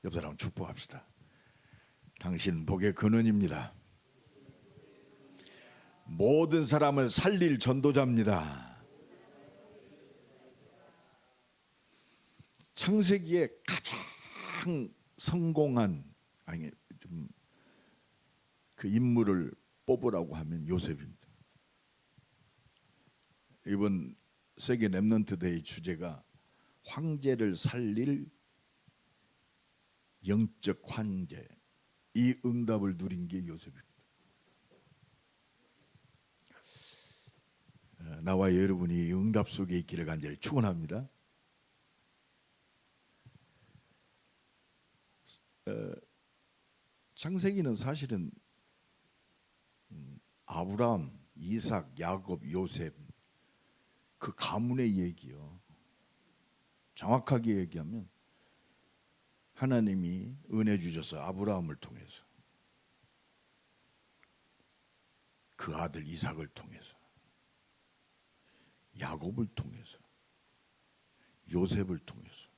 옆 사람 축복합시다. 당신 복의 근원입니다. 모든 사람을 살릴 전도자입니다. 창세기에 가장 성공한 그 인물을 뽑으라고 하면 요셉입니다. 이번 세계 렘넌트 데이 주제가 황제를 살릴 영적 황제, 이 응답을 누린 게 요셉입니다. 나와 여러분이 응답 속에 있기를 간절히 축원합니다. 창세기는 사실은 아브라함, 이삭, 야곱, 요셉 그 가문의 얘기요. 정확하게 얘기하면 하나님이 은혜 주셔서 아브라함을 통해서, 그 아들 이삭을 통해서, 야곱을 통해서, 요셉을 통해서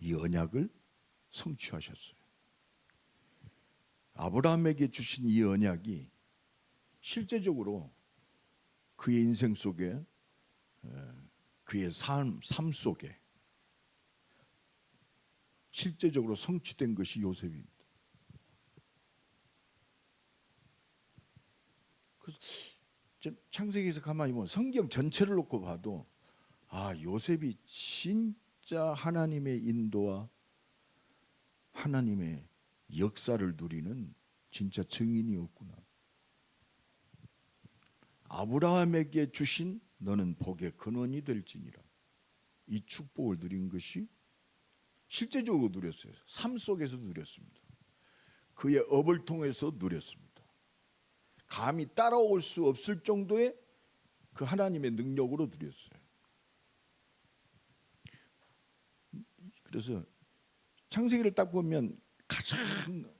이 언약을 성취하셨어요. 아브라함에게 주신 이 언약이 실제적으로 그의 인생 속에, 그의 삶 속에 실제적으로 성취된 것이 요셉입니다. 그래서 창세기에서 가만히 보면 성경 전체를 놓고 봐도 요셉이 진짜 하나님의 인도와 하나님의 역사를 누리는 진짜 증인이었구나. 아브라함에게 주신 너는 복의 근원이 될지니라, 이 축복을 누린 것이 실제적으로 누렸어요. 삶 속에서 누렸습니다. 그의 업을 통해서 누렸습니다. 감히 따라올 수 없을 정도의 그 하나님의 능력으로 누렸어요. 그래서 창세기를 딱 보면 가장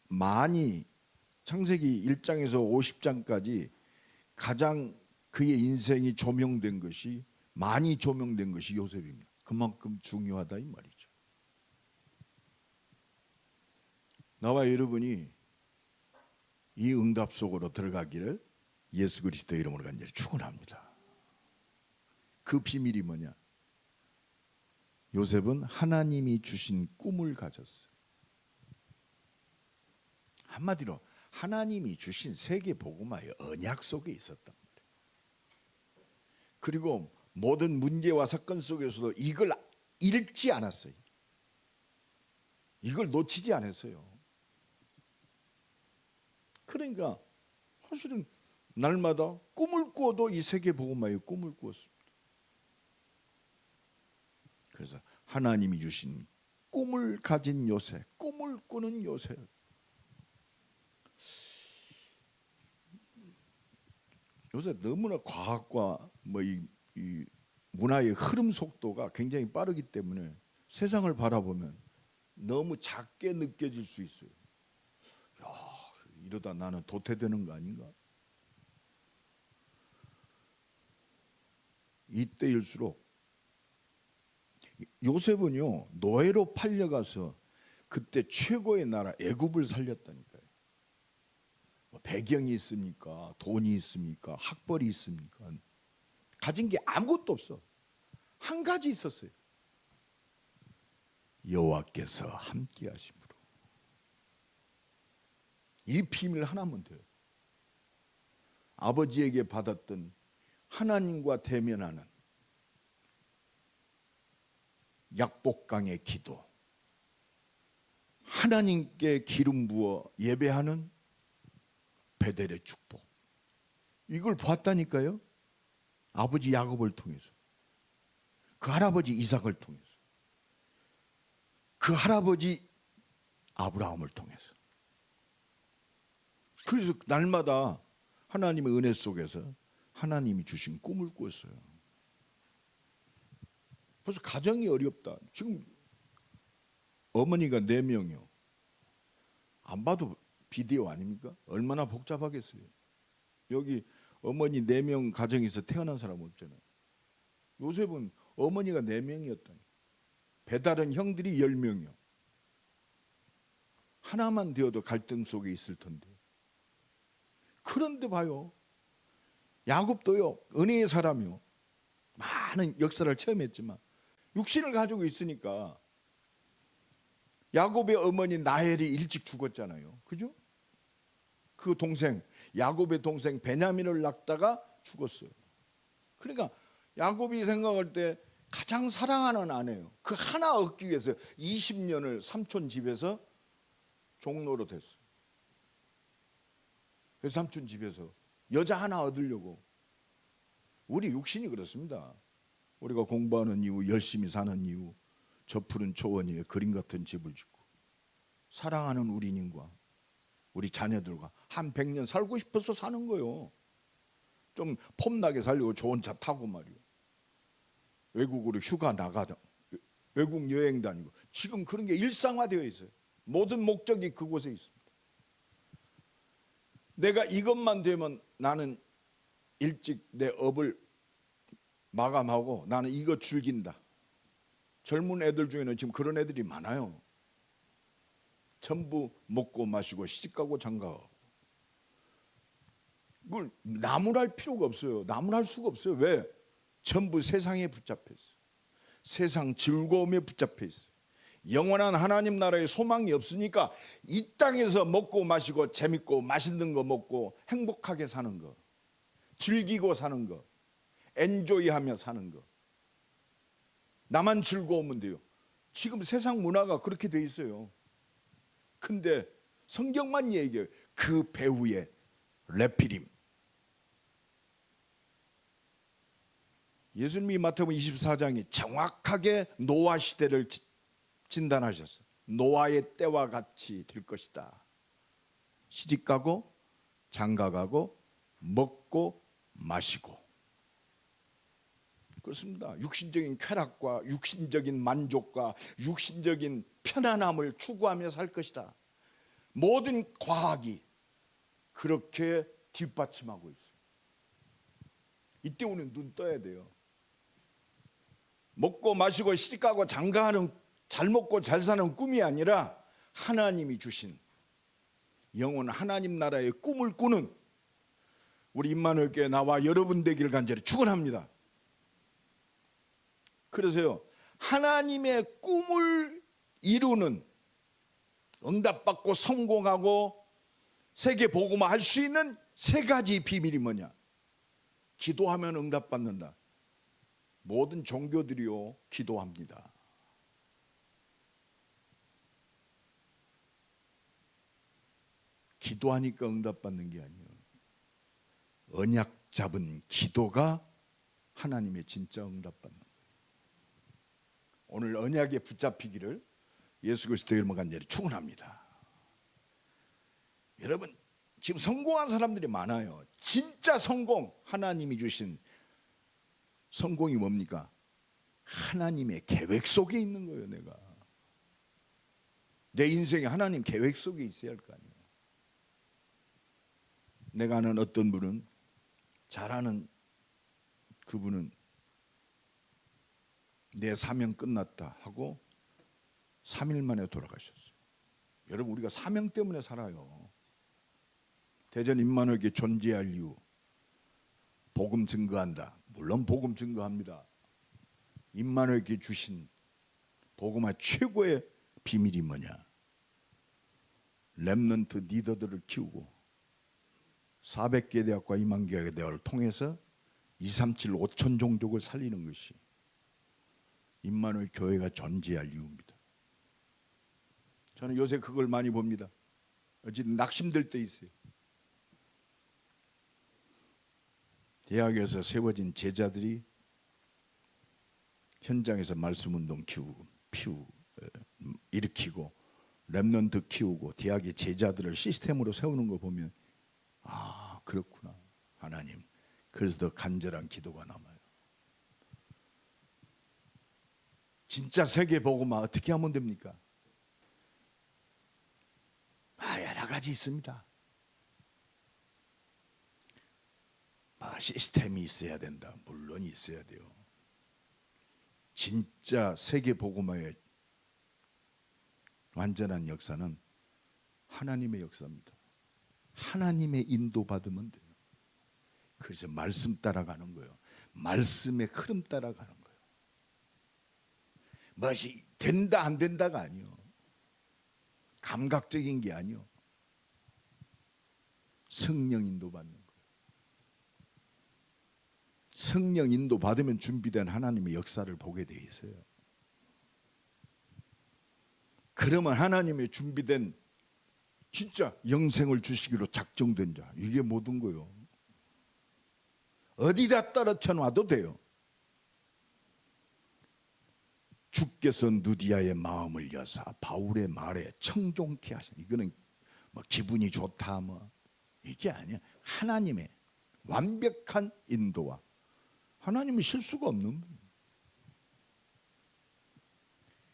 많이, 창세기 1장에서 50장까지 가장 그의 인생이 조명된 것이, 많이 조명된 것이 요셉입니다. 그만큼 중요하다 이 말이죠. 나와 여러분이 이 응답 속으로 들어가기를 예수 그리스도의 이름으로 간절히 축원합니다. 그 비밀이 뭐냐? 요셉은 하나님이 주신 꿈을 가졌어요. 한마디로 하나님이 주신 세계 복음화의 언약 속에 있었단 말이에요. 그리고 모든 문제와 사건 속에서도 이걸 잃지 않았어요. 이걸 놓치지 않았어요. 그러니까 사실은 날마다 꿈을 꾸어도 이 세계 복음화의 꿈을 꾸었습니다. 그래서 하나님이 주신 꿈을 가진 요셉, 꿈을 꾸는 요셉. 요새 너무나 과학과 이 문화의 흐름 속도가 굉장히 빠르기 때문에 세상을 바라보면 너무 작게 느껴질 수 있어요. 야, 이러다 나는 도태되는 거 아닌가? 이때일수록 요셉은요, 노예로 팔려가서 그때 최고의 나라 애굽을 살렸다니까요. 배경이 있습니까? 돈이 있습니까? 학벌이 있습니까? 가진 게 아무것도 없어. 한 가지 있었어요. 여호와께서 함께 하심으로. 이 비밀 하나면 돼요. 아버지에게 받았던 하나님과 대면하는 약복강의 기도, 하나님께 기름 부어 예배하는 베델의 축복, 이걸 봤다니까요. 아버지 야곱을 통해서, 그 할아버지 이삭을 통해서, 그 할아버지 아브라함을 통해서. 그래서 날마다 하나님의 은혜 속에서 하나님이 주신 꿈을 꿨어요. 벌써 가정이 어렵다. 지금 어머니가 4명이요. 안 봐도 비디오 아닙니까? 얼마나 복잡하겠어요. 여기 어머니 4명 가정에서 태어난 사람 없잖아요. 요셉은 어머니가 4명이었다니. 배다른 형들이 10명이요. 하나만 되어도 갈등 속에 있을 텐데. 그런데 봐요, 야곱도요, 은혜의 사람이요, 많은 역사를 체험했지만 육신을 가지고 있으니까 야곱의 어머니 라헬이 일찍 죽었잖아요. 그죠? 그 동생, 야곱의 동생 베냐민을 낳다가 죽었어요. 그러니까 야곱이 생각할 때 가장 사랑하는 아내예요. 그 하나 얻기 위해서 20년을 삼촌 집에서 종로로 됐어요. 그래서 삼촌 집에서 여자 하나 얻으려고. 우리 육신이 그렇습니다. 우리가 공부하는 이유, 열심히 사는 이유, 저 푸른 초원 위에 그림 같은 집을 짓고 사랑하는 우리님과 우리 자녀들과 한 100년 살고 싶어서 사는 거예요. 좀 폼나게 살려고 좋은 차 타고 말이요, 외국으로 휴가 나가다, 외국 여행 다니고. 지금 그런 게 일상화되어 있어요. 모든 목적이 그곳에 있습니다. 내가 이것만 되면 나는 일찍 내 업을 마감하고 나는 이거 즐긴다. 젊은 애들 중에는 지금 그런 애들이 많아요. 전부 먹고 마시고 시집가고 장가가고. 그걸 나무랄 필요가 없어요. 나무랄 수가 없어요. 왜? 전부 세상에 붙잡혀 있어요. 세상 즐거움에 붙잡혀 있어요. 영원한 하나님 나라의 소망이 없으니까 이 땅에서 먹고 마시고 재밌고 맛있는 거 먹고 행복하게 사는 거, 즐기고 사는 거, 엔조이하며 사는 거, 나만 즐거우면 돼요. 지금 세상 문화가 그렇게 돼 있어요. 근데 성경만 얘기해요. 그 배후에 레피림. 예수님이 마태복음 24장에 정확하게 노아 시대를 진단하셨어요. 노아의 때와 같이 될 것이다. 시집가고 장가가고 먹고 마시고. 그렇습니다. 육신적인 쾌락과 육신적인 만족과 육신적인 편안함을 추구하며 살 것이다. 모든 과학이 그렇게 뒷받침하고 있어요. 이때 우리는 눈 떠야 돼요. 먹고 마시고 시집가고 장가하는, 잘 먹고 잘 사는 꿈이 아니라 하나님이 주신 영원 하나님 나라의 꿈을 꾸는 우리 임마누엘 교회 나와 여러분 되기를 간절히 축원합니다. 그래서요, 하나님의 꿈을 이루는, 응답받고 성공하고 세계 복음화 할 수 있는 세 가지 비밀이 뭐냐? 기도하면 응답받는다. 모든 종교들이요 기도합니다. 기도하니까 응답받는 게 아니에요. 언약 잡은 기도가 하나님의 진짜 응답받는 거예요. 오늘 언약에 붙잡히기를 예수 그리스도의 이름으로 간절히 축원합니다. 여러분, 지금 성공한 사람들이 많아요. 진짜 성공, 하나님이 주신 성공이 뭡니까? 하나님의 계획 속에 있는 거예요. 내 인생에 하나님 계획 속에 있어야 할 거 아니에요. 내가 아는 어떤 분은, 잘하는 그분은 내 사명 끝났다 하고 3일 만에 돌아가셨어요. 여러분, 우리가 사명 때문에 살아요. 대전 임마누엘 교회 존재할 이유, 복음 증거한다. 물론 복음 증거합니다. 임마누엘 교회 주신 복음화 최고의 비밀이 뭐냐? 렘넌트 리더들을 키우고 400개 대학과 2만 개 대학을 통해서 237, 5천 종족을 살리는 것이 임마누엘 교회가 존재할 이유입니다. 저는 요새 그걸 많이 봅니다. 어쨌든 낙심될 때 있어요. 대학에서 세워진 제자들이 현장에서 말씀운동 일으키고 렘넌트 키우고 대학의 제자들을 시스템으로 세우는 거 보면, 아, 그렇구나 하나님. 그래서 더 간절한 기도가 남아요. 진짜 세계 복음화 어떻게 하면 됩니까? 여러 가지 있습니다. 시스템이 있어야 된다. 물론 있어야 돼요. 진짜 세계 복음화의 완전한 역사는 하나님의 역사입니다. 하나님의 인도받으면 돼요. 그래서 말씀 따라가는 거예요. 말씀의 흐름 따라가는 거예요. 무엇이 된다 안 된다가 아니요. 감각적인 게 아니요. 성령 인도받는 거예요. 성령 인도받으면 준비된 하나님의 역사를 보게 돼 있어요. 그러면 하나님의 준비된 진짜 영생을 주시기로 작정된 자, 이게 모든 거요. 어디다 떨어져 놔도 돼요. 주께서 누디아의 마음을 여사 바울의 말에 청종케 하시니, 이거는 뭐 기분이 좋다 뭐 이게 아니야. 하나님의 완벽한 인도와 하나님은 실수가 없는 분.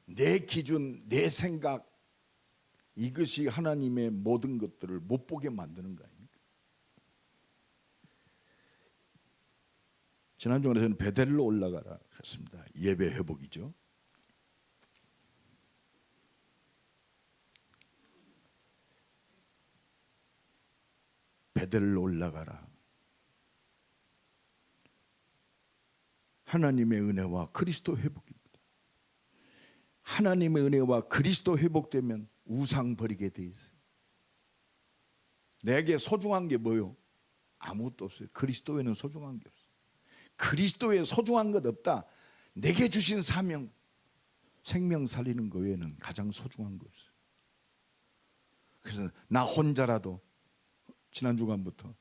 내 기준, 내 생각, 이것이 하나님의 모든 것들을 못 보게 만드는 거 아닙니까? 지난주에 저는 베델로 올라가라 했습니다. 예배 회복이죠. 베델로 올라가라. 하나님의 은혜와 그리스도 회복입니다. 하나님의 은혜와 그리스도 회복되면 우상 버리게 돼 있어요. 내게 소중한 게 뭐요? 아무것도 없어요. 그리스도에는 소중한 게 없어요. 그리스도에 소중한 것 없다. 내게 주신 사명, 생명 살리는 것 외에는 가장 소중한 거 없어요. 그래서 나 혼자라도 지난 주간부터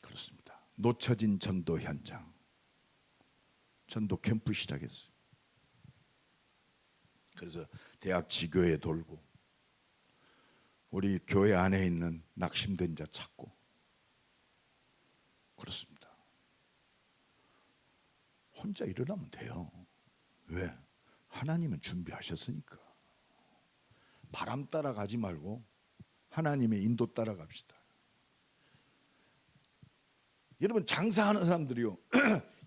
그렇습니다. 놓쳐진 전도 현장, 전도 캠프 시작했어요. 그래서 대학 지교에 돌고 우리 교회 안에 있는 낙심된 자 찾고 그렇습니다. 혼자 일어나면 돼요. 왜? 하나님은 준비하셨으니까. 바람 따라가지 말고 하나님의 인도 따라갑시다. 여러분 장사하는 사람들이요,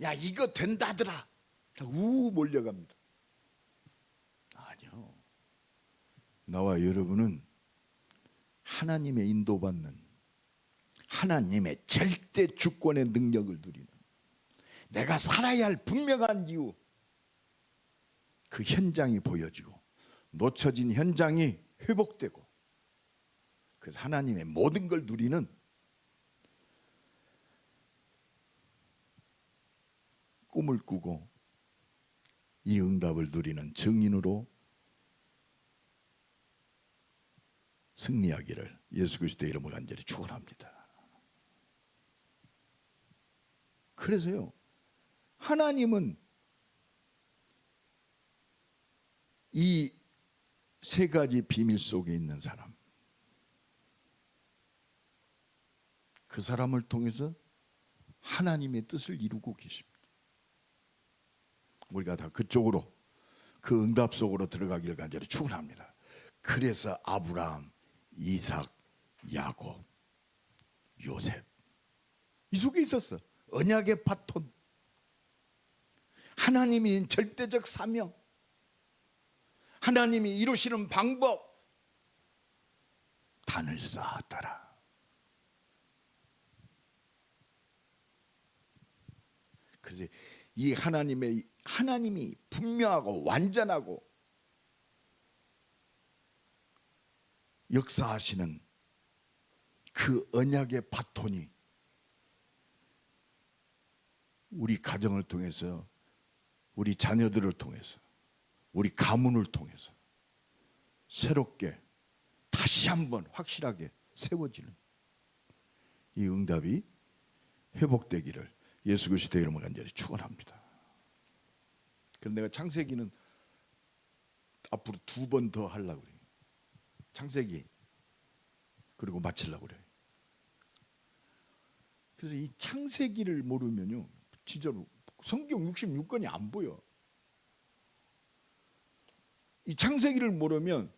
야 이거 된다더라 우 몰려갑니다. 아니요. 나와 여러분은 하나님의 인도받는, 하나님의 절대 주권의 능력을 누리는, 내가 살아야 할 분명한 이유, 그 현장이 보여지고 놓쳐진 현장이 회복되고, 그래서 하나님의 모든 걸 누리는 꿈을 꾸고 이 응답을 누리는 증인으로 승리하기를 예수 그리스도의 이름으로 간절히 축원합니다. 그래서요, 하나님은 이 세 가지 비밀 속에 있는 사람, 그 사람을 통해서 하나님의 뜻을 이루고 계십니다. 우리가 다 그쪽으로, 그 응답 속으로 들어가기를 간절히 축원합니다. 그래서 아브라함, 이삭, 야곱, 요셉, 이 속에 있었어. 언약의 바톤, 하나님이 절대적 사명, 하나님이 이루시는 방법, 단을 쌓았더라. 그래서 이 하나님이 분명하고 완전하고 역사하시는 그 언약의 바톤이 우리 가정을 통해서, 우리 자녀들을 통해서, 우리 가문을 통해서 새롭게 다시 한번 확실하게 세워지는 이 응답이 회복되기를 예수 그리스도의 이름으로 간절히 축원합니다. 그럼 내가 창세기는 앞으로 2번 더 하려고 그래요. 창세기 그리고 마치려고 그래요. 그래서 이 창세기를 모르면요, 진짜로 성경 66권이 안 보여. 이 창세기를 모르면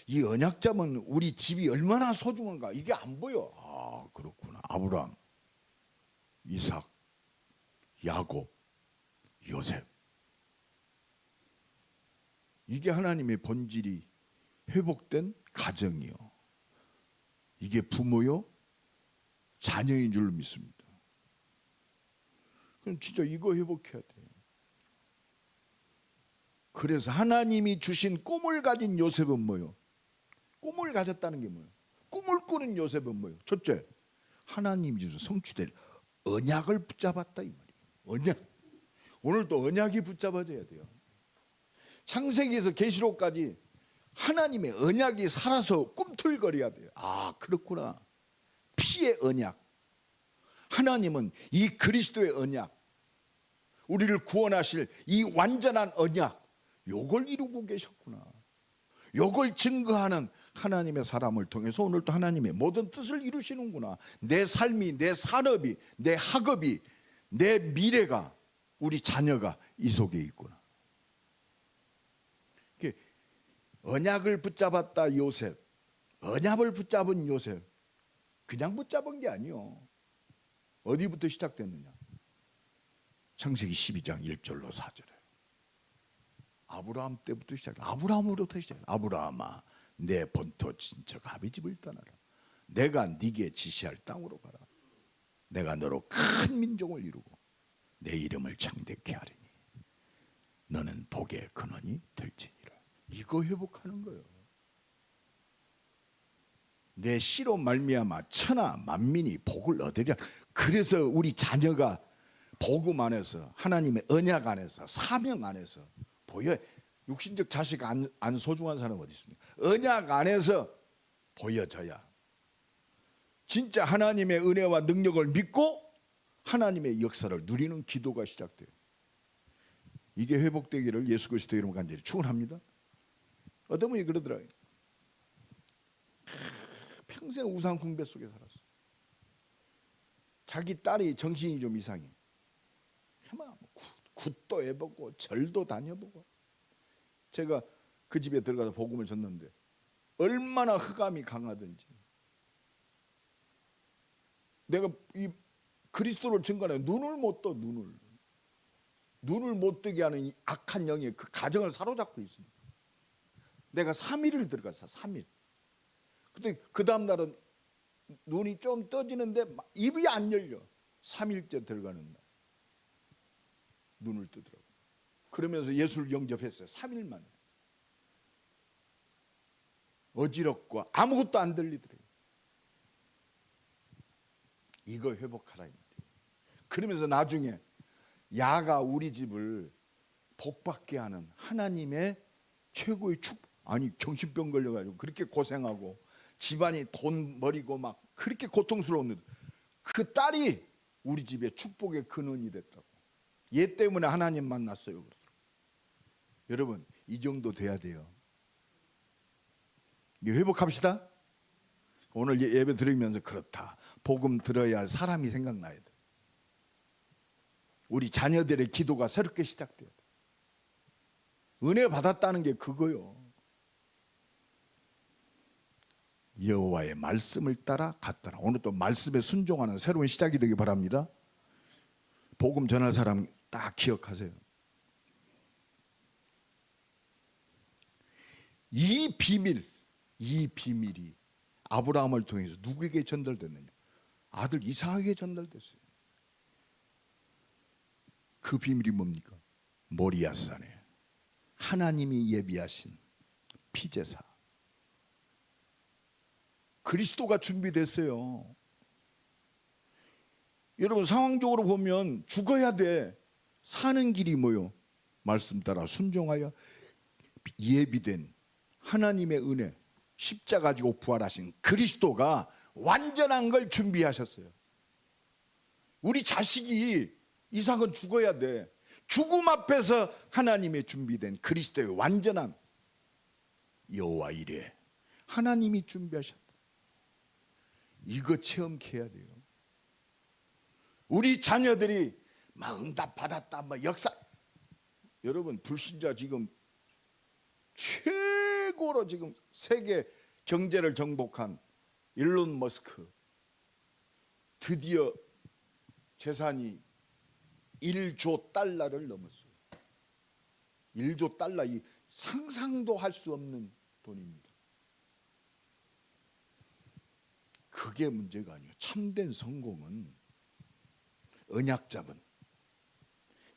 이 언약자면 우리 집이 얼마나 소중한가 이게 안 보여. 그렇구나. 아브라함, 이삭, 야곱, 요셉, 이게 하나님의 본질이 회복된 가정이요. 이게 부모요, 자녀인 줄 믿습니다. 그럼 진짜 이거 회복해야 돼요. 그래서 하나님이 주신 꿈을 가진 요셉은 뭐요? 꿈을 가졌다는 게 뭐예요? 꿈을 꾸는 요셉은 뭐예요? 첫째, 하나님이 주신 성취될 언약을 붙잡았다 이 말이에요. 언약. 오늘도 언약이 붙잡아져야 돼요. 창세기에서 계시록까지 하나님의 언약이 살아서 꿈틀거려야 돼요. 아, 그렇구나. 피의 언약. 하나님은 이 그리스도의 언약, 우리를 구원하실 이 완전한 언약, 요걸 이루고 계셨구나. 요걸 증거하는 하나님의 사람을 통해서 오늘도 하나님의 모든 뜻을 이루시는구나. 내 삶이, 내 산업이, 내 학업이, 내 미래가, 우리 자녀가 이 속에 있구나. 언약을 붙잡았다 요셉. 언약을 붙잡은 요셉. 그냥 붙잡은 게 아니요. 어디부터 시작됐느냐? 창세기 12장 1절로 4절에 아브라함 때부터 시작해. 아브라함으로부터 시작해. 아브라함아, 내 본토 친척 아비 집을 떠나라. 내가 네게 지시할 땅으로 가라. 내가 너로 큰 민족을 이루고 내 이름을 창대케 하리니 너는 복의 근원이 될지니라. 이거 회복하는 거예요. 내 씨로 말미암아 천하 만민이 복을 얻으리라. 그래서 우리 자녀가 복음 안에서, 하나님의 언약 안에서, 사명 안에서 보여. 육신적 자식 안 소중한 사람 어디 있습니까? 언약 안에서 보여져야 진짜 하나님의 은혜와 능력을 믿고 하나님의 역사를 누리는 기도가 시작돼요. 이게 회복되기를 예수 그리스도 이름으로 간절히 축원합니다. 어떤 분이 그러더라고요. 평생 우상 숭배 속에 살았어. 자기 딸이 정신이 좀 이상해. 굿도 해보고 절도 다녀보고. 제가 그 집에 들어가서 복음을 전는데 얼마나 흑암이 강하든지 내가 이 그리스도를 증거하는 눈을 못 떠. 눈을 못 뜨게 하는 이 악한 영이 그 가정을 사로잡고 있습니다. 내가 3일을 들어갔어. 3일. 근데 그 다음 날은 눈이 좀 떠지는데 입이 안 열려. 3일째 들어가는 날 눈을 뜨더라고. 그러면서 예수를 영접했어요. 3일 만에. 어지럽고 아무것도 안 들리더래요. 이거 회복하라 이 말이에요. 그러면서 나중에 야가 우리 집을 복받게 하는 하나님의 최고의 아니 정신병 걸려가지고 그렇게 고생하고 집안이 돈 버리고 막 그렇게 고통스러웠는데 그 딸이 우리 집의 축복의 근원이 됐다고. 얘 때문에 하나님 만났어요. 그러더라고요. 여러분 이 정도 돼야 돼요. 회복합시다. 오늘 예배 드리면서 그렇다. 복음 들어야 할 사람이 생각나야 돼. 우리 자녀들의 기도가 새롭게 시작돼야 돼. 은혜 받았다는 게 그거요. 여호와의 말씀을 따라 갔더라. 오늘 또 말씀에 순종하는 새로운 시작이 되기 바랍니다. 복음 전할 사람 딱 기억하세요. 이 비밀이 아브라함을 통해서 누구에게 전달됐느냐? 아들 이삭에게 전달됐어요. 그 비밀이 뭡니까? 모리아산에 하나님이 예비하신 피제사 그리스도가 준비됐어요. 여러분 상황적으로 보면 죽어야 돼. 사는 길이 뭐요? 말씀 따라 순종하여 예비된 하나님의 은혜 십자가 지고 부활하신 그리스도가 완전한 걸 준비하셨어요. 우리 자식이 이삭은 죽어야 돼. 죽음 앞에서 하나님의 준비된 그리스도의 완전한 여호와 이레 하나님이 준비하셨다. 이거 체험해야 돼요. 우리 자녀들이 막 응답 받았다, 막 역사. 여러분 불신자 지금 최고로 지금 세계 경제를 정복한 일론 머스크 드디어 재산이 1조 달러를 넘었어요. 1조 달러, 이 상상도 할 수 없는 돈입니다. 그게 문제가 아니에요. 참된 성공은 언약 잡은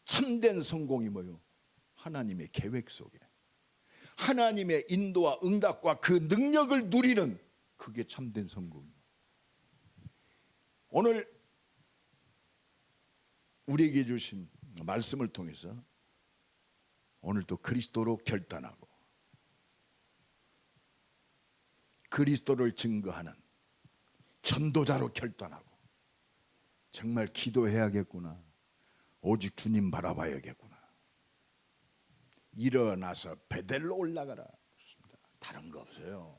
참된 성공이 뭐예요? 하나님의 계획 속에 하나님의 인도와 응답과 그 능력을 누리는 그게 참된 성공이에요. 오늘 우리에게 주신 말씀을 통해서 오늘도 그리스도로 결단하고 그리스도를 증거하는 전도자로 결단하고 정말 기도해야겠구나. 오직 주님 바라봐야겠구나. 일어나서 베델로 올라가라. 그렇습니다. 다른 거 없어요.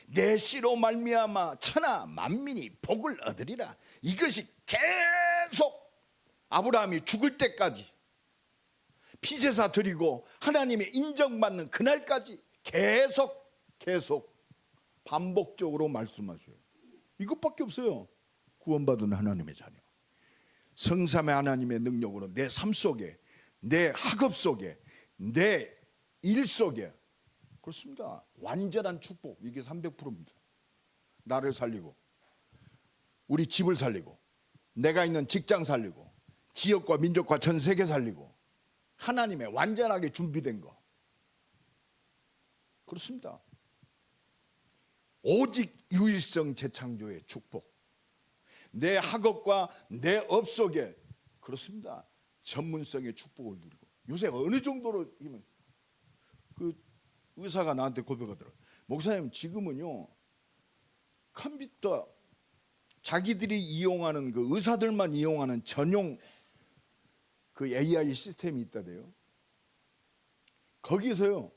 내 씨로 말미암아 천하 만민이 복을 얻으리라. 이것이 계속 아브라함이 죽을 때까지 피제사 드리고 하나님의 인정받는 그날까지 계속 반복적으로 말씀하셔요. 이것밖에 없어요. 구원받은 하나님의 자녀, 성삼의 하나님의 능력으로 내 삶 속에, 내 학업 속에, 내 일 속에, 그렇습니다. 완전한 축복. 이게 300%입니다. 나를 살리고 우리 집을 살리고 내가 있는 직장 살리고 지역과 민족과 전 세계 살리고 하나님의 완전하게 준비된 거. 그렇습니다. 오직 유일성 재창조의 축복. 내 학업과 내 업 속에 그렇습니다. 전문성의 축복을 누리고. 요새 어느 정도로 그 의사가 나한테 고백하더라고요. 목사님, 지금은요 컴퓨터 자기들이 이용하는 그 의사들만 이용하는 전용 그 AI 시스템이 있다대요. 거기서요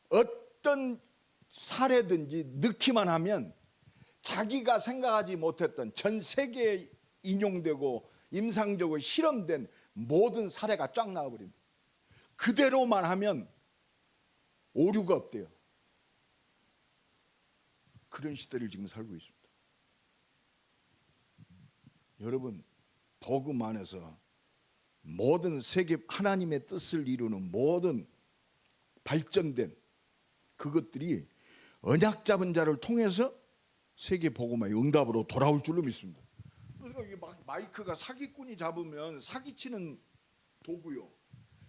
어떤 사례든지 넣기만 하면 자기가 생각하지 못했던 전 세계에 인용되고 임상적으로 실험된 모든 사례가 쫙 나와버립니다. 그대로만 하면 오류가 없대요. 그런 시대를 지금 살고 있습니다. 여러분, 복음 안에서 모든 세계 하나님의 뜻을 이루는 모든 발전된 그것들이 언약 잡은 자를 통해서 세계 복음화의 응답으로 돌아올 줄로 믿습니다. 그러니까 이게 마이크가 사기꾼이 잡으면 사기치는 도구요,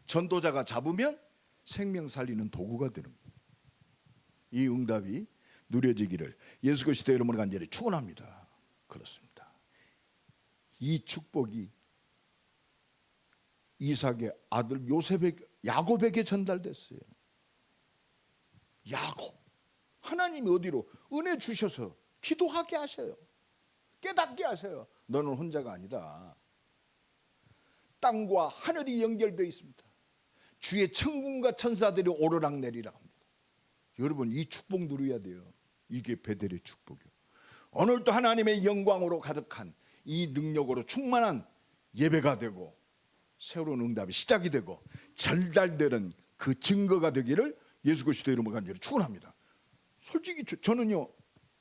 전도자가 잡으면 생명 살리는 도구가 되는 거예요. 이 응답이 누려지기를 예수 그리스도의 이름으로 간절히 축원합니다. 그렇습니다. 이 축복이 이삭의 아들 야곱에게 전달됐어요. 야곱, 하나님이 어디로 은혜 주셔서 기도하게 하셔요. 깨닫게 하셔요. 너는 혼자가 아니다. 땅과 하늘이 연결되어 있습니다. 주의 천군과 천사들이 오르락내리락 합니다. 여러분, 이 축복 누려야 돼요. 이게 베델의 축복이요. 오늘도 하나님의 영광으로 가득한 이 능력으로 충만한 예배가 되고 새로운 응답이 시작이 되고 전달되는 그 증거가 되기를 예수 그리스도의 이름으로 간절히 축원합니다. 솔직히 저는요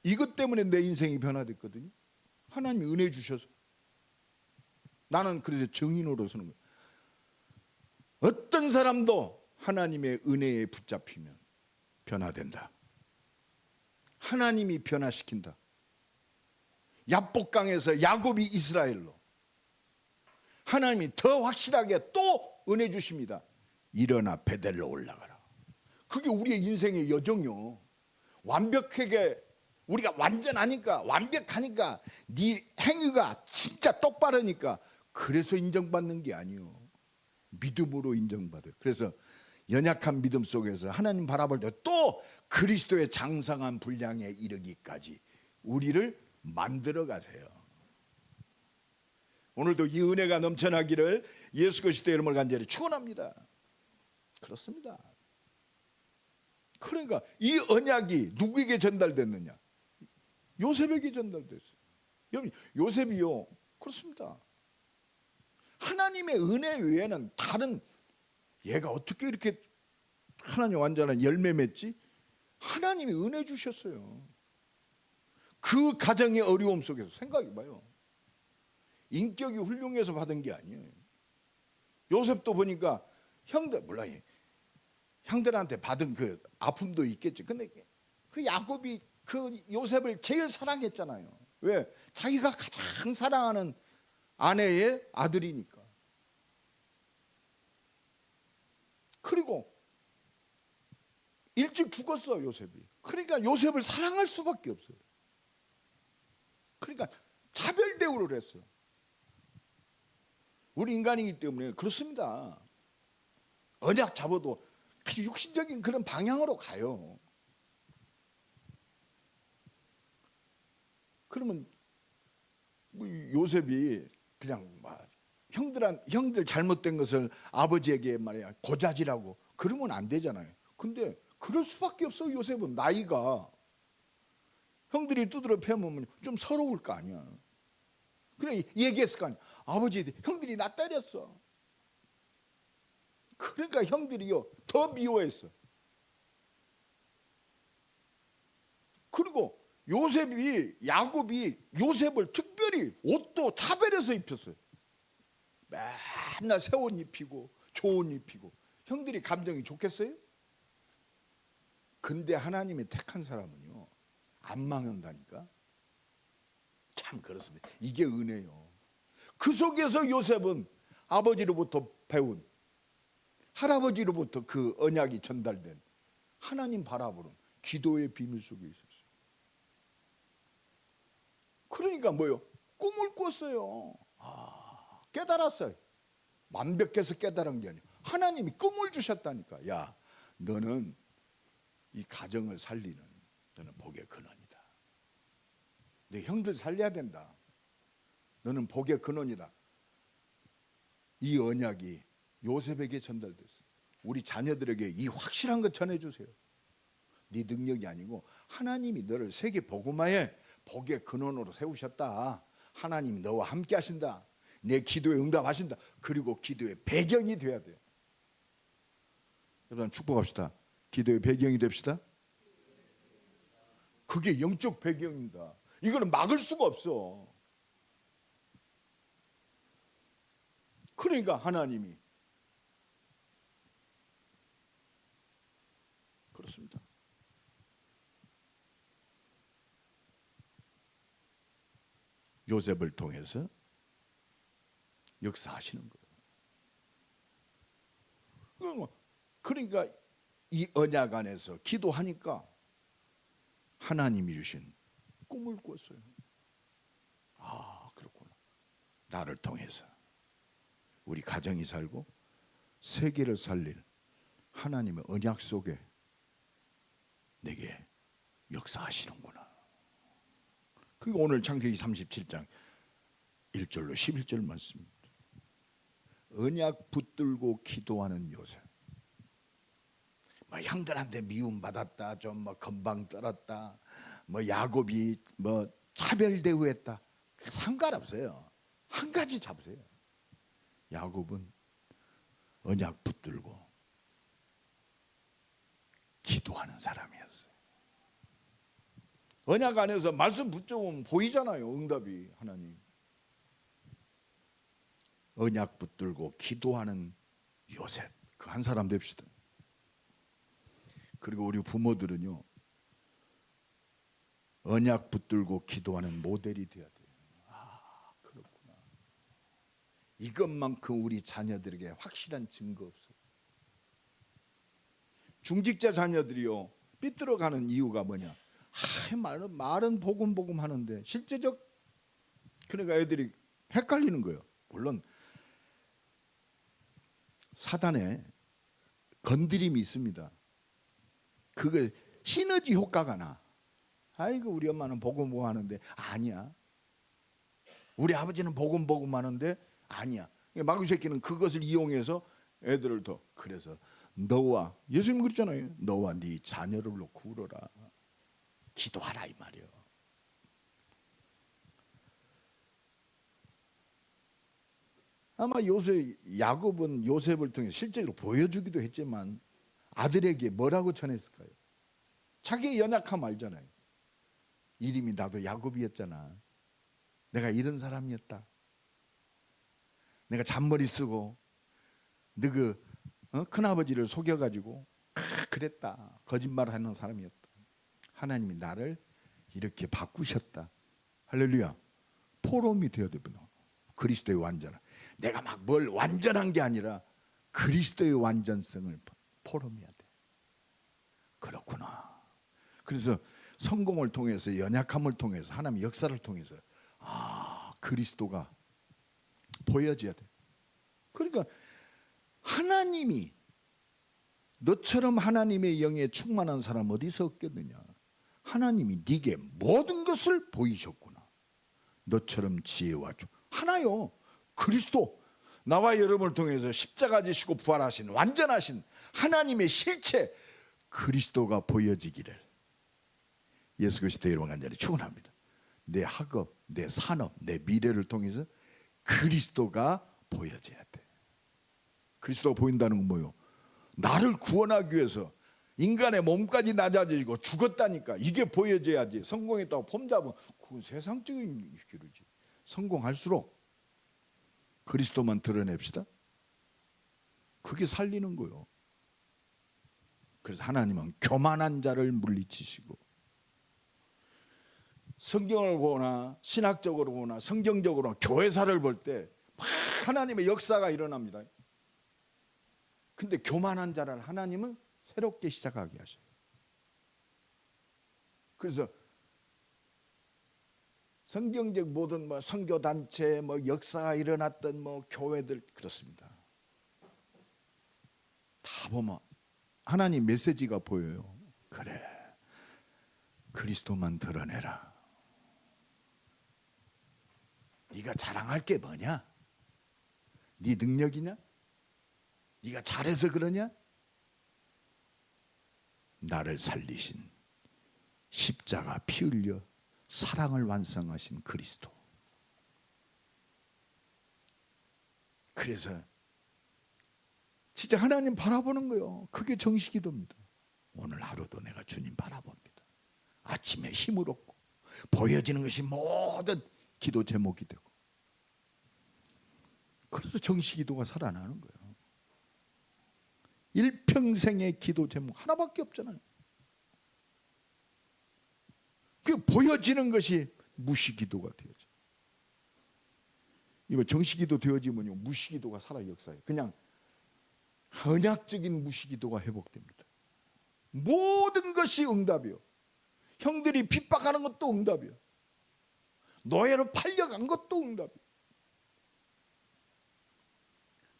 이것 때문에 내 인생이 변화됐거든요. 하나님이 은혜 주셔서. 나는 그래서 증인으로 서는 거예요. 어떤 사람도 하나님의 은혜에 붙잡히면 변화된다. 하나님이 변화시킨다. 야복강에서 야곱이 이스라엘로, 하나님이 더 확실하게 또 은혜 주십니다. 일어나 베델로 올라가라. 그게 우리의 인생의 여정이요. 완벽하게 우리가 완전하니까, 완벽하니까, 네 행위가 진짜 똑바르니까 그래서 인정받는 게 아니요, 믿음으로 인정받아요. 그래서 연약한 믿음 속에서 하나님 바라볼 때 또 그리스도의 장성한 분량에 이르기까지 우리를 만들어 가세요. 오늘도 이 은혜가 넘쳐나기를 예수 그리스도의 이름으로 간절히 축원합니다. 그렇습니다. 그러니까 이 언약이 누구에게 전달됐느냐? 요셉에게 전달됐어요. 여러분, 요셉이요, 그렇습니다. 하나님의 은혜 외에는 다른, 얘가 어떻게 이렇게 하나님 완전한 열매 맺지? 하나님이 은혜 주셨어요. 그 가정의 어려움 속에서 생각해봐요. 인격이 훌륭해서 받은 게 아니에요. 요셉도 보니까 형들한테 받은 그 아픔도 있겠죠. 근데 그 야곱이 그 요셉을 제일 사랑했잖아요. 왜? 자기가 가장 사랑하는 아내의 아들이니까. 그리고 일찍 죽었어, 요셉이. 그러니까 요셉을 사랑할 수밖에 없어요. 그러니까 차별 대우를 했어. 우리 인간이기 때문에 그렇습니다. 언약 잡아도 아주 육신적인 그런 방향으로 가요. 그러면 뭐 요셉이 그냥 막 형들 잘못된 것을 아버지에게 말이야 고자질하고 그러면 안 되잖아요. 근데 그럴 수밖에 없어. 요셉은 나이가 형들이 두드려 패면 좀 서러울 거 아니야. 그래 얘기했을 거 아니야. 아버지 형들이 나 때렸어. 그러니까 형들이요 더 미워했어. 그리고 야곱이 요셉을 특별히 옷도 차별해서 입혔어요. 맨날 새 옷 입히고 좋은 옷 입히고. 형들이 감정이 좋겠어요? 근데 하나님이 택한 사람은요 안 망한다니까. 참 그렇습니다. 이게 은혜요. 그 속에서 요셉은 아버지로부터 배운, 할아버지로부터 그 언약이 전달된 하나님 바라보는 기도의 비밀 속에 있었어요. 그러니까 뭐요? 꿈을 꿨어요. 깨달았어요. 완벽해서 깨달은 게 아니에요. 하나님이 꿈을 주셨다니까. 야, 너는 이 가정을 살리는 너는 복의 근원이다. 너 형들 살려야 된다. 너는 복의 근원이다. 이 언약이 요셉에게 전달됐어요. 우리 자녀들에게 이 확실한 것 전해주세요. 네 능력이 아니고 하나님이 너를 세계 복음화에 복의 근원으로 세우셨다. 하나님이 너와 함께 하신다. 내 기도에 응답하신다. 그리고 기도의 배경이 돼야 돼요. 여러분 축복합시다. 기도의 배경이 됩시다. 그게 영적 배경입니다. 이거는 막을 수가 없어. 그러니까 하나님이 그렇습니다. 요셉을 통해서 역사하시는 거예요. 그러니까 이 언약 안에서 기도하니까 하나님이 주신 꿈을 꿨어요. 그렇구나. 나를 통해서 우리 가정이 살고 세계를 살릴 하나님의 언약 속에 내게 역사하시는구나. 그게 오늘 창세기 37장 1절로 11절 말씀입니다. 언약 붙들고 기도하는 요셉. 뭐 형들한테 미움 받았다, 좀 뭐 건방 떨었다, 뭐 야곱이 뭐 차별 대우했다. 상관없어요. 한 가지 잡으세요. 야곱은 언약 붙들고 기도하는 사람이었어요. 언약 안에서 말씀 붙잡으면 보이잖아요. 응답이 하나님. 언약 붙들고 기도하는 요셉. 그 한 사람 됩시다. 그리고 우리 부모들은요. 언약 붙들고 기도하는 모델이 되어야 돼요. 그렇구나. 이것만큼 우리 자녀들에게 확실한 증거 없어요. 중직자 자녀들이요. 삐뚤어가는 이유가 뭐냐. 말은 복음 하는데 실제적 그러니까 애들이 헷갈리는 거예요. 물론 사단의 건드림이 있습니다. 그게 시너지 효과가 나. 아이고 우리 엄마는 복음 하는데 아니야. 우리 아버지는 복음 하는데 아니야. 마귀 새끼는 그것을 이용해서 애들을 더 그래서 너와 예수님 그랬잖아요. 너와 네 자녀를 놓고 울어라. 기도하라 이 말이요. 아마 야곱은 요셉을 통해 실제로 보여주기도 했지만 아들에게 뭐라고 전했을까요? 자기의 연약함 알잖아요. 이름이 나도 야곱이었잖아. 내가 이런 사람이었다. 내가 잔머리 쓰고 너 큰아버지를 속여가지고 그랬다. 거짓말하는 사람이었다. 하나님이 나를 이렇게 바꾸셨다. 할렐루야. 포럼이 되어야 되구나. 그리스도의 완전. 내가 막 뭘 완전한 게 아니라 그리스도의 완전성을 포럼해야 돼. 그렇구나. 그래서 성공을 통해서, 연약함을 통해서, 하나님의 역사를 통해서 그리스도가 보여져야 돼. 그러니까 하나님이, 너처럼 하나님의 영에 충만한 사람 어디서 없겠느냐. 하나님이 네게 모든 것을 보이셨구나. 너처럼 지혜와 하나요. 그리스도, 나와 여러분을 통해서 십자가 지시고 부활하신 완전하신 하나님의 실체 그리스도가 보여지기를 예수 그리스도의 이름으로 간절히 축원합니다. 내 학업, 내 산업, 내 미래를 통해서 그리스도가 보여져야 돼. 그리스도가 보인다는 건 뭐예요? 나를 구원하기 위해서 인간의 몸까지 낮아지고 죽었다니까. 이게 보여져야지. 성공했다고 폼 잡으면 그건 세상적인 길이지. 성공할수록 그리스도만 드러냅시다. 그게 살리는 거예요. 그래서 하나님은 교만한 자를 물리치시고, 성경을 보거나 신학적으로 보거나 성경적으로 교회사를 볼 때 막 하나님의 역사가 일어납니다. 근데 교만한 자를 하나님은 새롭게 시작하게 하셔요. 그래서 성경적 모든 선교단체, 역사가 일어났던 교회들 그렇습니다. 다 보면 하나님 메시지가 보여요. 그래, 그리스도만 드러내라. 네가 자랑할 게 뭐냐? 네 능력이냐? 네가 잘해서 그러냐? 나를 살리신, 십자가 피 흘려 사랑을 완성하신 그리스도. 그래서 진짜 하나님 바라보는 거예요. 그게 정식기도입니다. 오늘 하루도 내가 주님 바라봅니다. 아침에 힘을 얻고 보여지는 것이 모든 기도 제목이 되고, 그래서 정식기도가 살아나는 거예요. 일평생의 기도 제목 하나밖에 없잖아요. 그 보여지는 것이 무시기도가 되어져. 이거 정식기도 되어지면요, 무시기도가 살아 역사에. 그냥 언약적인 무시기도가 회복됩니다. 모든 것이 응답이요. 형들이 핍박하는 것도 응답이요. 노예로 팔려간 것도 응답이요.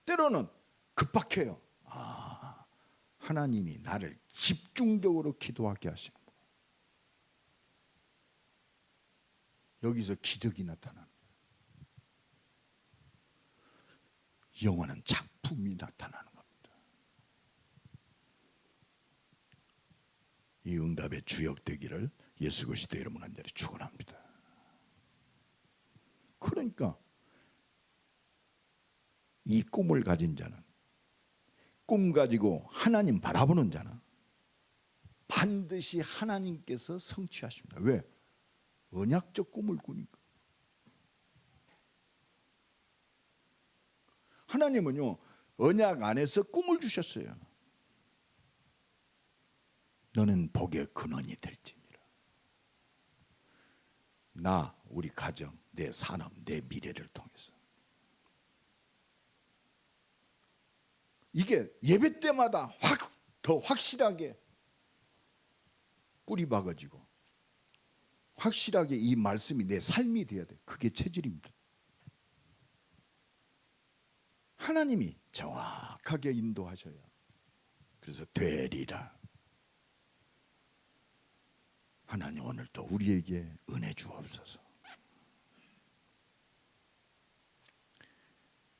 때로는 급박해요. 하나님이 나를 집중적으로 기도하게 하시는 거예요. 여기서 기적이 나타나는 거예요. 영원한 작품이 나타나는 겁니다. 이 응답의 주역 되기를 예수 그리스도의 이름으로 간절히 축원합니다. 그러니까 이 꿈을 가진 자는, 꿈 가지고 하나님 바라보는 자는 반드시 하나님께서 성취하십니다. 왜? 언약적 꿈을 꾸니까. 하나님은요, 언약 안에서 꿈을 주셨어요. 너는 복의 근원이 될지니라. 나, 우리 가정, 내 산업, 내 미래를 통해서. 이게 예배 때마다 더 확실하게 뿌리 박아지고 확실하게 이 말씀이 내 삶이 되어야 돼. 그게 체질입니다. 하나님이 정확하게 인도하셔야. 그래서 되리라. 하나님 오늘도 우리에게 은혜 주옵소서.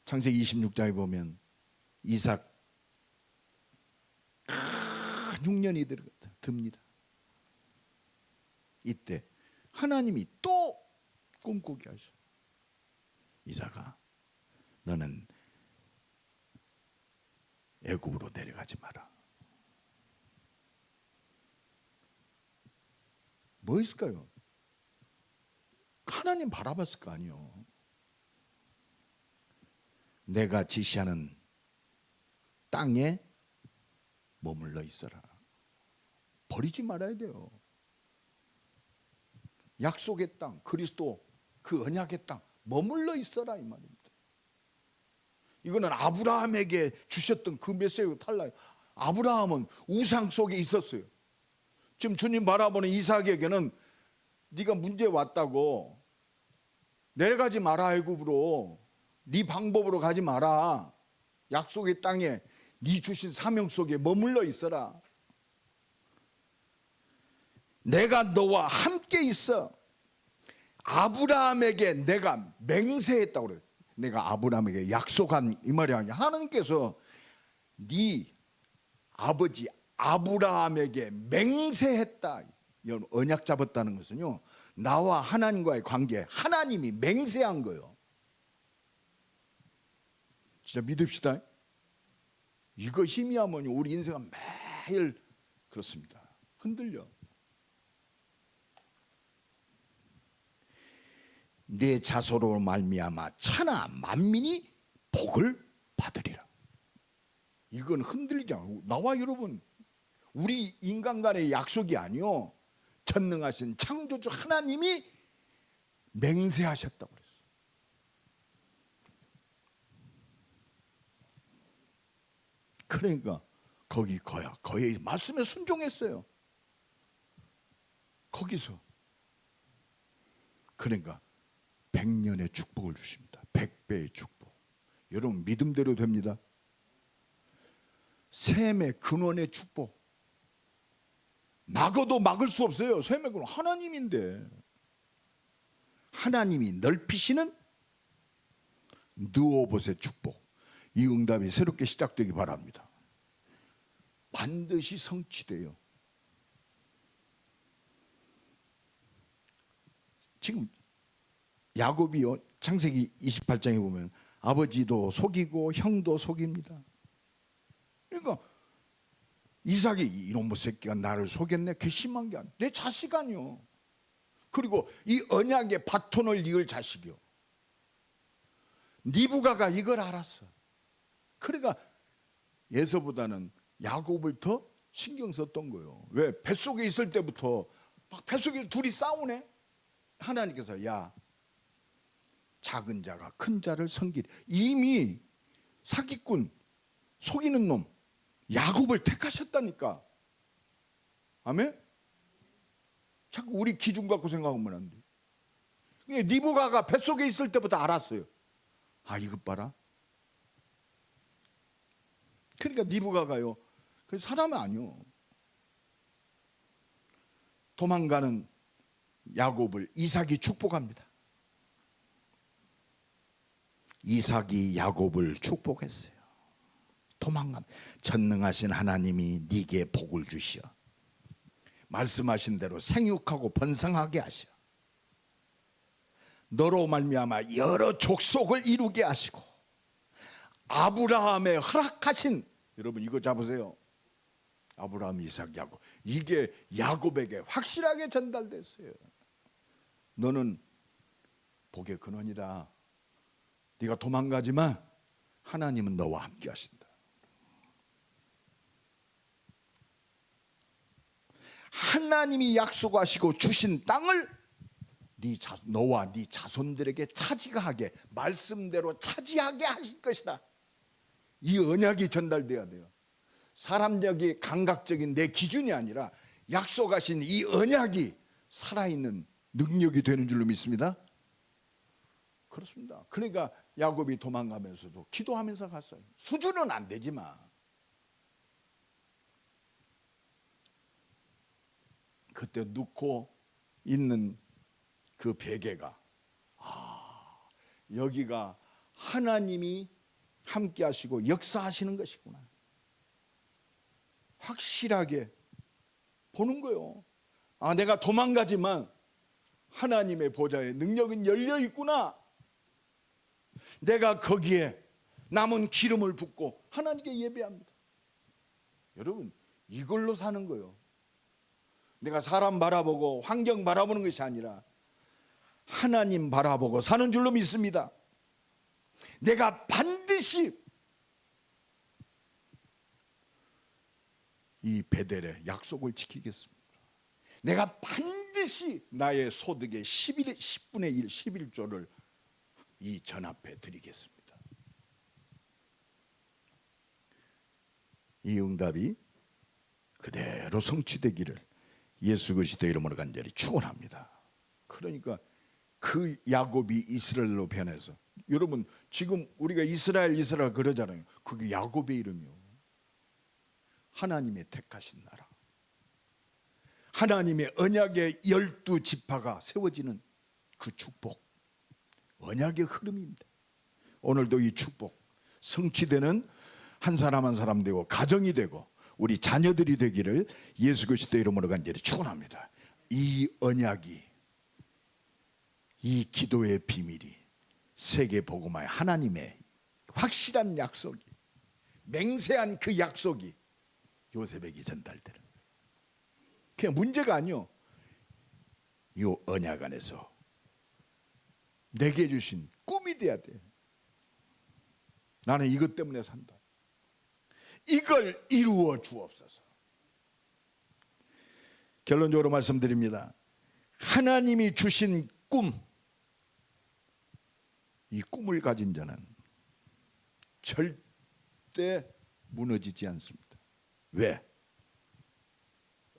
창세기 26장에 보면 이삭 큰 흉년이 듭니다. 이때 하나님이 또 꿈꾸게 하셔. 이삭아, 너는 애굽으로 내려가지 마라. 뭐 있을까요? 하나님 바라봤을 거 아니요. 내가 지시하는 땅에 머물러 있어라. 버리지 말아야 돼요. 약속의 땅, 그리스도 그 언약의 땅 머물러 있어라 이 말입니다. 이거는 아브라함에게 주셨던 그 메시지하고 달라요. 아브라함은 우상 속에 있었어요. 지금 주님 바라보는 이삭에게는 네가 문제 왔다고 내려가지 마라, 애굽으로. 네 방법으로 가지 마라. 약속의 땅에 네 주신 사명 속에 머물러 있어라. 내가 너와 함께 있어. 아브라함에게 내가 맹세했다고 그래요. 내가 아브라함에게 약속한 이 말이 아니야. 하나님께서 네 아버지 아브라함에게 맹세했다. 여러분, 언약 잡았다는 것은요, 나와 하나님과의 관계, 하나님이 맹세한 거예요. 진짜 믿읍시다. 이거 희미하면 우리 인생은 매일 그렇습니다. 흔들려. 내 자소로 말미암아 천하 만민이 복을 받으리라. 이건 흔들리지 않고, 나와 여러분, 우리 인간 간의 약속이 아니요, 전능하신 창조주 하나님이 맹세하셨다고 그랬어요. 그러니까 거의 말씀에 순종했어요. 거기서. 그러니까 100년의 축복을 주십니다. 100배의 축복. 여러분, 믿음대로 됩니다. 샘의 근원의 축복. 막아도 막을 수 없어요. 샘의 근원 하나님인데. 하나님이 넓히시는 느오봇의 축복. 이 응답이 새롭게 시작되기 바랍니다. 반드시 성취돼요. 지금 야곱이요, 창세기 28장에 보면 아버지도 속이고 형도 속입니다. 그러니까 이삭이 이놈의 새끼가 나를 속였네, 괘씸한 게 아니야. 내 자식 아니요. 그리고 이 언약의 바톤을 이을 자식이요. 리브가가 이걸 알았어. 그러니까 예서보다는 야곱을 더 신경 썼던 거예요. 왜? 뱃속에 있을 때부터 막 뱃속에 둘이 싸우네. 하나님께서 야, 작은 자가 큰 자를 섬기리. 이미 사기꾼, 속이는 놈 야곱을 택하셨다니까. 아멘? 자꾸 우리 기준 갖고 생각하면 안 돼. 리브가가 뱃속에 있을 때부터 알았어요. 아, 이것 봐라. 그러니까 리브가가요, 그 사람이 아니요, 도망가는 야곱을 이삭이 축복합니다. 이삭이 야곱을 축복했어요. 도망감. 전능하신 하나님이 네게 복을 주시어 말씀하신 대로 생육하고 번성하게 하시어 너로 말미암아 여러 족속을 이루게 하시고 아브라함의 허락하신, 여러분 이거 잡으세요. 아브라함, 이삭, 야곱. 이게 야곱에게 확실하게 전달됐어요. 너는 복의 근원이다. 네가 도망가지만 하나님은 너와 함께 하신다. 하나님이 약속하시고 주신 땅을 너와 네 자손들에게 차지하게, 말씀대로 차지하게 하실 것이다. 이 언약이 전달돼야 돼요. 사람적인 감각적인 내 기준이 아니라 약속하신 이 언약이 살아있는 능력이 되는 줄로 믿습니다. 그렇습니다. 그러니까 야곱이 도망가면서도 기도하면서 갔어요. 수준은 안 되지만. 그때 눕고 있는 그 베개가, 여기가 하나님이 함께 하시고 역사하시는 것이구나, 확실하게 보는 거예요. 아, 내가 도망가지만 하나님의 보좌에 능력은 열려 있구나. 내가 거기에 남은 기름을 붓고 하나님께 예배합니다. 여러분, 이걸로 사는 거예요. 내가 사람 바라보고 환경 바라보는 것이 아니라 하나님 바라보고 사는 줄로 믿습니다. 내가 반드시 이 베델의 약속을 지키겠습니다. 내가 반드시 반드시 나의 소득의 10분의 1, 11조를 이 전 앞에 드리겠습니다. 이 응답이 그대로 성취되기를 예수 그리스도의 이름으로 간절히 축원합니다. 그러니까 그 야곱이 이스라엘로 변해서, 여러분 지금 우리가 이스라엘 그러잖아요. 그게 야곱의 이름이요. 하나님의 택하신 나라, 하나님의 언약의 12지파가 세워지는 그 축복, 언약의 흐름입니다. 오늘도 이 축복 성취되는 한 사람 한 사람 되고 가정이 되고 우리 자녀들이 되기를 예수 그리스도의 이름으로 간절히 축원합니다. 이 언약이, 이 기도의 비밀이 세계 복음화의 하나님의 확실한 약속이, 맹세한 그 약속이 요셉에게 전달되는 거예요. 그냥 문제가 아니요. 이 언약 안에서 내게 주신 꿈이 돼야 돼. 나는 이것 때문에 산다. 이걸 이루어 주옵소서. 결론적으로 말씀드립니다. 하나님이 주신 꿈, 이 꿈을 가진 자는 절대 무너지지 않습니다. 왜?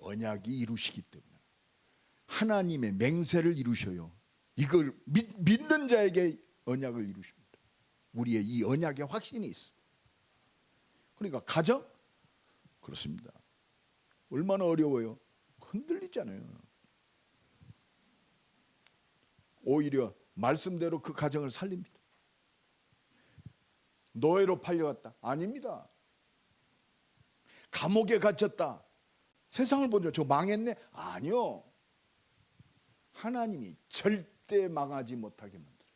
언약이 이루시기 때문에. 하나님의 맹세를 이루셔요. 이걸 믿는 자에게 언약을 이루십니다. 우리의 이 언약에 확신이 있어. 그러니까 가정? 그렇습니다. 얼마나 어려워요. 흔들리잖아요. 오히려 말씀대로 그 가정을 살립니다. 노예로 팔려갔다. 아닙니다. 감옥에 갇혔다. 세상을 보죠. 저 망했네. 아니요. 하나님이 절대 망하지 못하게 만들어요.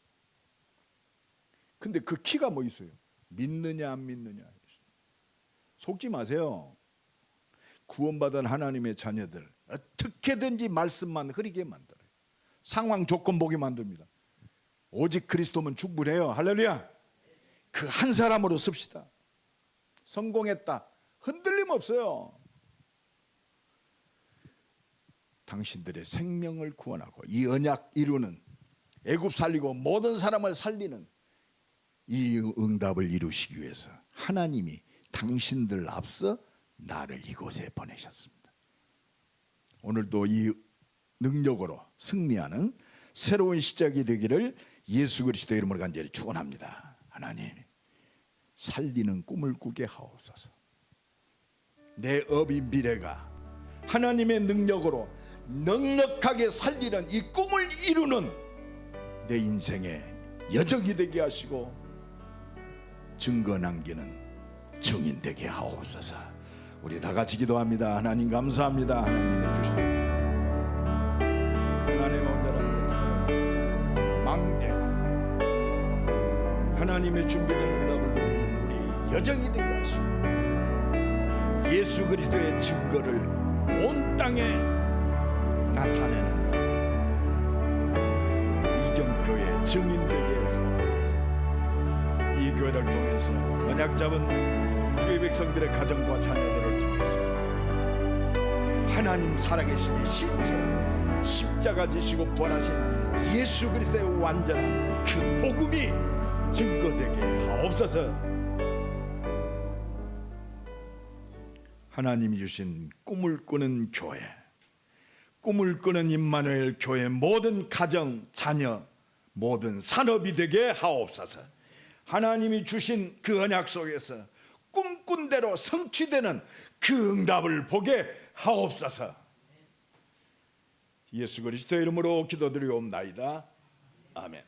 근데 그 키가 뭐 있어요? 믿느냐 안 믿느냐. 속지 마세요. 구원받은 하나님의 자녀들 어떻게든지 말씀만 흐리게 만들어요. 상황 조건 보게 만듭니다. 오직 그리스도면 충분해요. 할렐루야. 그 한 사람으로 씁시다. 성공했다. 흔들림 없어요. 당신들의 생명을 구원하고 이 언약 이루는, 애굽 살리고 모든 사람을 살리는 이 응답을 이루시기 위해서 하나님이 당신들 앞서 나를 이곳에 보내셨습니다. 오늘도 이 능력으로 승리하는 새로운 시작이 되기를 예수 그리스도의 이름으로 간절히 축원합니다. 하나님, 살리는 꿈을 꾸게 하옵소서. 내 업이 미래가 하나님의 능력으로 넉넉하게 살리는 이 꿈을 이루는 내 인생의 여정이 되게 하시고 증거 남기는 증인 되게 하옵소서. 우리 다 같이 기도합니다. 하나님 감사합니다. 하나님의 주신 하나님의 온전한 역사를 망대 하나님의 준비된 응답을 누리는 우리 여정이 되게 하시고 예수 그리스도의 증거를 온 땅에 나타내는 이정교회 증인 되게 하옵소서. 이 교회를 통해서 언약 잡은 주의 백성들의 가정과 자녀들을 통해서 하나님 살아계심의 실체, 십자가 지시고 부활하신 예수 그리스도의 완전한 그 복음이 증거되게 하옵소서. 하나님이 주신 꿈을 꾸는 교회, 꿈을 꾸는 임마누엘 교회 모든 가정, 자녀, 모든 산업이 되게 하옵소서. 하나님이 주신 그 언약 속에서 꿈꾼 대로 성취되는 그 응답을 보게 하옵소서. 예수 그리스도의 이름으로 기도드리옵나이다. 아멘.